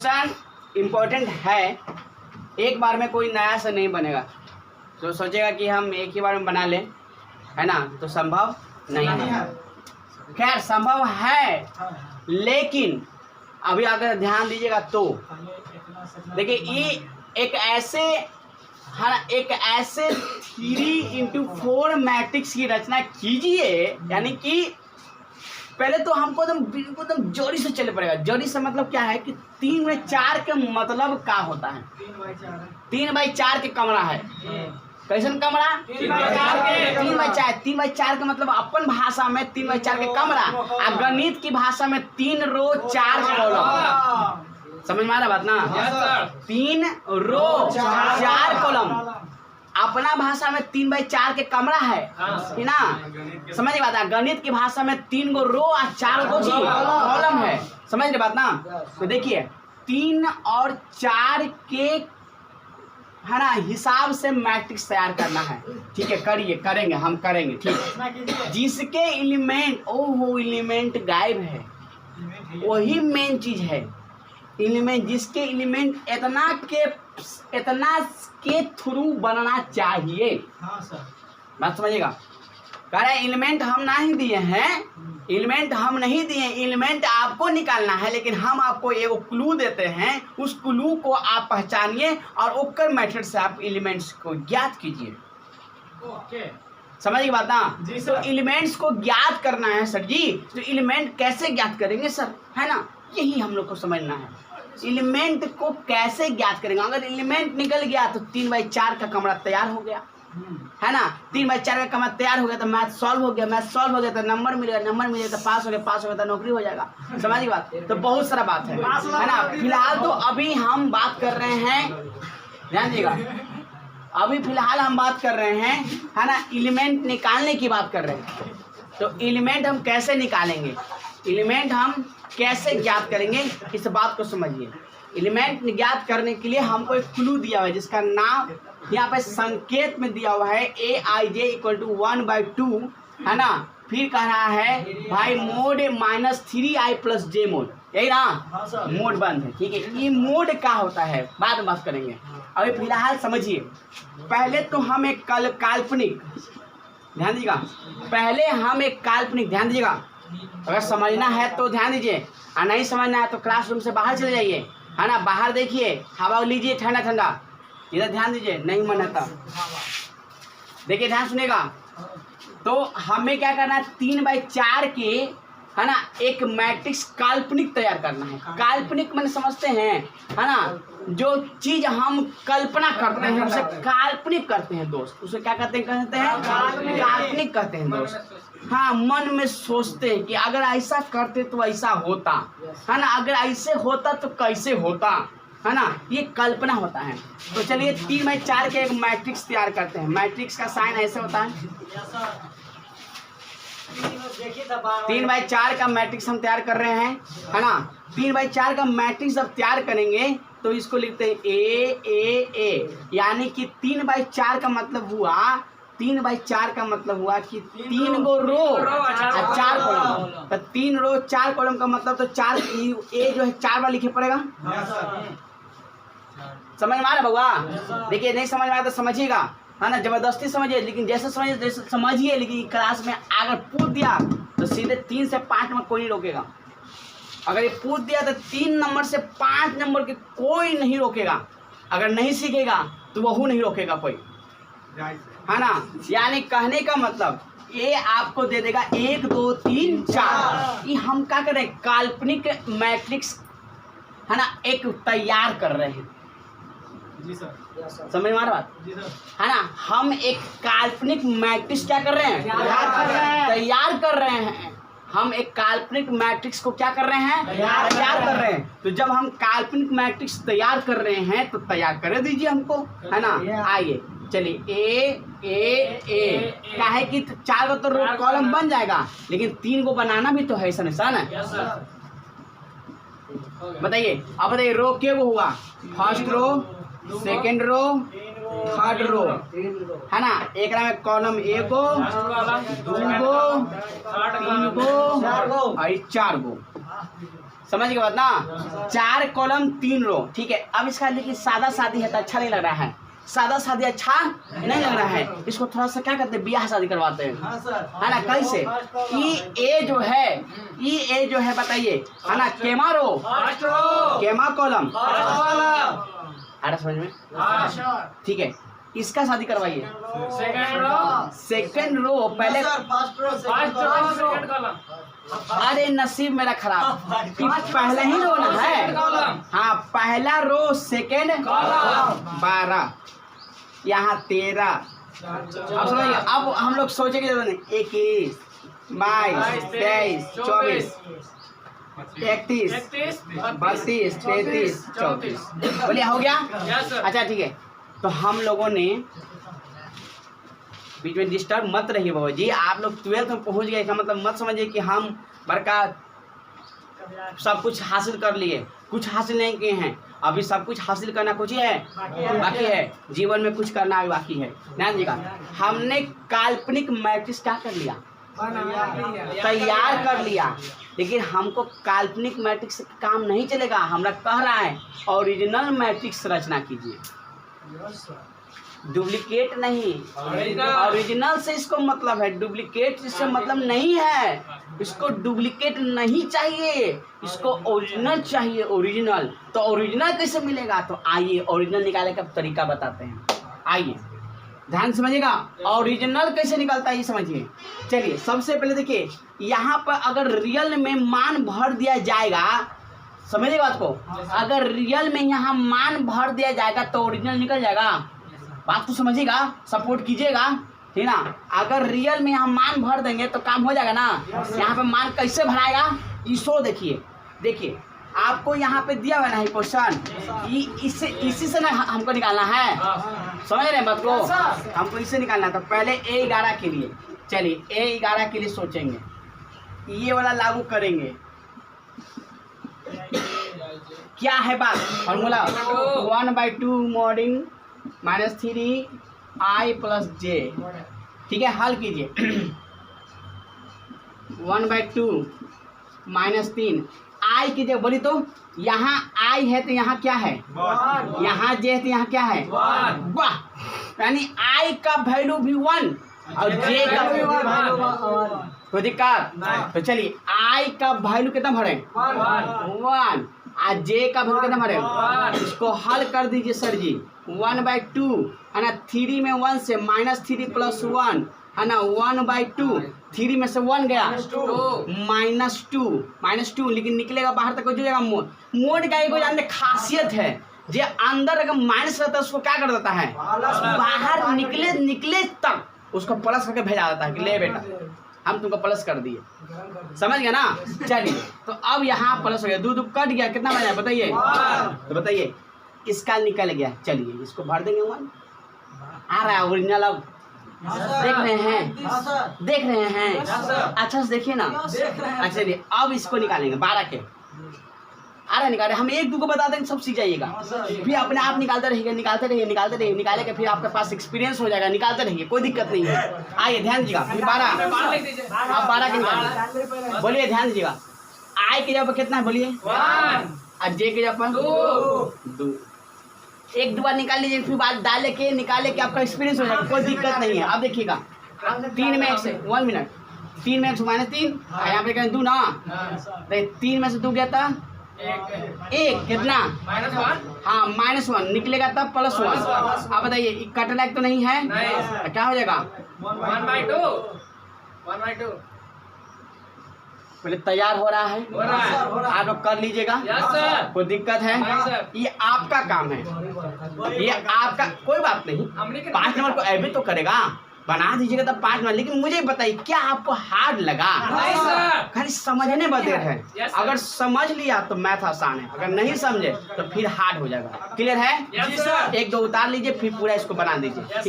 Question important है, एक बार में कोई नया से नहीं बनेगा। तो सोचेगा कि हम एक ही बार में बना लें, है ना, तो संभव नहीं है। खैर संभव है, लेकिन अभी अगर ध्यान दीजिएगा तो देखिए ये एक ऐसे, है ना, एक ऐसे 3x4 मैट्रिक्स की रचना कीजिए, यानी कि पहले तो हमको एकदम जोड़ी से चले पड़ेगा। जोड़ी से मतलब क्या है कि 3 में 4 के मतलब क्या होता है? 3x4 के कमरा है। कैसन कमरा? 3x4 का मतलब अपन भाषा में 3x4 के कमरा, और गणित की भाषा में 3 रो 4 कॉलम। समझ में आ रहा बात ना? 3 रो 4 कॉलम, अपना भाषा में 3x4 के कमरा है ना, समझ बात है। गणित की भाषा में 3 गो रो और 4 गो कॉलम है, समझ रहे बात ना? तो देखिए 3 और 4 के, है ना, हिसाब से मैट्रिक्स तैयार करना है। ठीक है, करेंगे हम करेंगे, ठीक है। जिसके एलिमेंट, ओहो एलिमेंट गायब है, वही मेन चीज है। एलिमेंट, जिसके एलिमेंट इतना के थ्रू बनना चाहिए। हाँ सर, बात समझिएगा। कह रहे एलिमेंट हम नहीं दिए हैं, एलिमेंट हम नहीं दिए, एलिमेंट आपको निकालना है, लेकिन हम आपको एक क्लू देते हैं, उस क्लू को आप पहचानिए और ओकर मेथड से आप एलिमेंट्स को ज्ञात कीजिए। ओके, समझिए बात ना? जी तो सर। एलिमेंट्स को ज्ञात करना है सर जी, तो एलिमेंट कैसे ज्ञात करेंगे सर, है ना, यही हम लोग को समझना है। एलिमेंट को कैसे ज्ञात करेंगे? अगर एलिमेंट निकल गया तो 3x4 का कमरा तैयार हो गया, है ना। 3x4 का कमरा तैयार हो गया तो मैथ सॉल्व हो गया, मैथ सॉल्व हो गया तो नंबर मिलेगा, नंबर मिलेगा तो पास हो गया तो नौकरी हो जाएगा। समझिए बात? तो बहुत सारा बात है ना। फिलहाल तो अभी हम बात कर रहे हैं, ध्यान दीजिएगा, अभी फिलहाल हम बात कर रहे हैं, है ना, एलिमेंट निकालने की बात कर रहे हैं। तो एलिमेंट हम कैसे निकालेंगे, एलिमेंट हम कैसे ज्ञात करेंगे, इस बात को समझिए। एलिमेंट ज्ञात करने के लिए हमको एक क्लू दिया हुआ है, जिसका नाम यहाँ पे संकेत में दिया हुआ है aij = 1/2, है ना। फिर कह रहा है भाई मोड -3i + j मोड, यही ना। हाँ सर। मोड बंद है, ठीक है। ये मोड क्या होता है बाद में बात करेंगे, अभी फिलहाल समझिए। पहले तो हम एक काल्पनिक, ध्यान दीजिएगा, पहले हम एक काल्पनिक, ध्यान दीजिएगा, अगर समझना है तो ध्यान दीजिए, और नहीं समझना है तो क्लासरूम से बाहर चले जाइए, है ना। बाहर देखिए, हवा लीजिए ठंडा ठंडा, इधर ध्यान दीजिए, नहीं मन आता। देखिए ध्यान सुनेगा। तो हमें क्या करना है, 3x4 के, है ना, एक मैट्रिक्स काल्पनिक तैयार करना है। काल्पनिक मैंने समझते हैं, है ना, जो चीज हम कल्पना करते हैं उसे काल्पनिक कहते हैं दोस्त। उसे क्या कहते हैं? काल्पनिक कहते हैं दोस्त। हाँ, मन में सोचते हैं कि अगर ऐसा करते तो ऐसा होता, है ना, अगर ऐसे होता तो कैसे होता, है ना, ये कल्पना होता है। तो चलिए 3x4 के एक मैट्रिक्स तैयार करते हैं। मैट्रिक्स का साइन ऐसे होता है, 3x4 का मैट्रिक्स हम तैयार कर रहे हैं, है ना। 3x4 का मैट्रिक्स जब तैयार करेंगे तो इसको लिखते हैं a, यानी कि 3x4 का मतलब हुआ, 3x4 का मतलब हुआ कि 3 गो रो और 4 कॉलम। तो 3 रो 4 कॉलम का मतलब तो 4 ए जो है 4 बार लिखे पड़ेगा। समझ में आ रहा बउआ? देखिए नहीं समझ में आया तो समझिएगा, है ना, जबरदस्ती समझिए, लेकिन जैसे समझिए, लेकिन क्लास में अगर पूछ दिया तो सीधे 3 से 5 में कोई नहीं रोकेगा। अगर ये पूछ दिया तो 3 नंबर से 5 नंबर के कोई नहीं रोकेगा। अगर नहीं सीखेगा तो वह नहीं रोकेगा कोई, है ना। यानी कहने का मतलब ये आपको दे देगा 1 2 3 4। ये हम क्या कर रहे हैं, काल्पनिक मैट्रिक्स, है ना, एक तैयार कर रहे हैं। जी सर, समझ में आ रहा बात, जी सर, है ना। हम एक काल्पनिक मैट्रिक्स क्या कर रहे हैं, तैयार कर रहे हैं। हम एक काल्पनिक मैट्रिक्स को क्या कर रहे हैं, तैयार कर रहे हैं। तो जब हम काल्पनिक मैट्रिक्स तैयार कर रहे हैं तो तैयार कर दीजिए हमको, है ना। आइए चलिए ए क्या है कि 4 गो तो कॉलम बन जाएगा, लेकिन 3 गो बनाना भी तो है, ऐसा है। बताइए, अब बताइए रो के वो हुआ, first row, second row, third row, है ना। एक में कॉलम 1 गो, 2 गो, 3 गो और 4 गो। समझ के बाद ना, 4 कॉलम 3 रो, ठीक है। अब इसका लेकिन सादा सादी है तो अच्छा नहीं लग रहा है, सादा शादी अच्छा नहीं लग रहा है, इसको थोड़ा सा क्या करते हैं, ब्याह शादी करवाते हैं, है ना। कैसे? ए जो है बताइए, है ना, केमा रो, केमा कॉलम, अरे समझ में, ठीक है। इसका शादी करवाइए, सेकंड रो पहले, अरे नसीब मेरा खराब कि पहले ही रो ना है, हाँ पहला रो सेकंड 12, यहाँ 13। अब समझिए, अब हम लोग सोचेंगे 21, 22, 23, 24, 31, 32, 33, 34, बोलिए हो गया। अच्छा ठीक है, तो हम लोगों ने बीच में डिस्टर्ब मत रहिए बाबा जी, आप लोग 12th में पहुंच गए, इसका मतलब मत समझिए कि हम बड़का सब कुछ हासिल कर लिए, कुछ हासिल नहीं किए हैं, अभी सब कुछ हासिल करना कुछ ही है बाकी है, जीवन में कुछ करना भी बाकी है। ध्यान दीजिएगा, हमने काल्पनिक मैट्रिक्स क्या कर लिया, तैयार कर लिया, लेकिन हमको काल्पनिक मैट्रिक्स से काम नहीं चलेगा। हमरा कह रहा है ओरिजिनल मैट्रिक्स रचना कीजिए, डुप्लीकेट नहीं, ओरिजिनल से इसको मतलब है, डुप्लीकेट इससे मतलब नहीं है, इसको डुप्लीकेट नहीं चाहिए, इसको ओरिजिनल चाहिए, ओरिजिनल। तो ओरिजिनल कैसे मिलेगा, तो आइए ओरिजिनल निकालने का तरीका बताते हैं, आइए ध्यान समझिएगा, ओरिजिनल कैसे निकलता है ये समझिए। चलिए सबसे पहले देखिए, यहाँ पर अगर रियल में मान भर दिया जाएगा, समझिए बात को, अगर रियल में यहाँ मान भर दिया जाएगा तो ओरिजिनल निकल जाएगा, बात को समझिएगा, सपोर्ट कीजिएगा, ठीक ना। अगर रियल में यहाँ मान भर देंगे तो काम हो जाएगा ना। यहाँ पे मान कैसे भराएगा, इसको देखिए आपको यहाँ पे दिया हुआ है क्वेश्चन, इसी से ना हमको निकालना है, समझ रहे हैं बात को, हमको इससे निकालना है। तो पहले A11 के लिए, चलिए A11 के लिए सोचेंगे, ये वाला लागू करेंगे, क्या है बात, फॉर्मूला 1/2 मॉडिंग -3i + j, ठीक है। हल कीजिए 1/2 -3 i की जगह बोली तो यहाँ i है तो यहाँ क्या है, यहाँ j है तो यहाँ क्या है, वाह, यानी i का वैल्यू भी 1 और j का कोई दिक्कत। तो चलिए i का वैल्यू कितना भरे, 1, और j का वैल्यू कितना भरे, इसको हल कर दीजिए सर जी। 1/2 है ना, 3 में 1 से -3 + 1 है ना, 1/2, 3 में से 1 गया -2, लेकिन निकलेगा बाहर तक हो जाएगा मोड का एक जानते खासियत है, जो अंदर अगर माइनस रहता है उसको क्या कर देता है, बाहर निकले तक उसको प्लस करके भेजा देता है कि ले बेटा हम तुमको प्लस कर दिए, समझ गया ना। चलिए तो अब यहाँ प्लस हो गया, 2 कट गया, कितना बचा बताइए, तो बताइए इसका निकल गया। चलिए इसको भर देंगे 1, आ रहा है ओरिजिनल, अब देख रहे हैं अच्छा से देखिए ना। अच्छा चलिए अब इसको निकालेंगे 12 के, आ रहा निकाले, हम 1-2 को बता देंगे, सब सीख जाइएगा, फिर अपने आप निकालते रहिए, निकाले के फिर आपके पास एक्सपीरियंस हो जाएगा, निकालते रहिए, कोई दिक्कत नहीं है। आइए ध्यान दीजिएगा, फिर 12 अब 12 के निकालिए, बोलिए ध्यान दीजिएगा, आई की जगह पर कितना है बोलिए, 1, और जे की जगह पर 2, 1-2 बार निकाल लीजिए, फिर बाद डाले के निकाले के आपका एक्सपीरियंस हो जाएगा, कोई दिक्कत नहीं है। अब देखिएगा 3 में 1 से 1 मिनट, 3 में 1 से -3, यहाँ पे कहें 2 ना, 3 में से 2 गया था 1, कितना -1, हाँ -1 निकलेगा तब +1। अब बताइए कट लायक तो नहीं है, क्या हो जाएगा 1/2 पहले तैयार हो रहा है, आप लोग कर लीजिएगा, कोई दिक्कत है, ये आपका काम है, ये आपका, कोई बात नहीं, 5 नंबर को एवरेज तो करेगा, बना दीजिएगा तब 5 नंबर। लेकिन मुझे बताइए क्या आपको हार्ड लगा, खाली समझने बदे है, अगर समझ लिया तो मैथ आसान है, अगर नहीं समझे तो फिर हार्ड हो जाएगा। क्लियर है, 1-2 उतार लीजिए, फिर पूरा इसको बना दीजिए।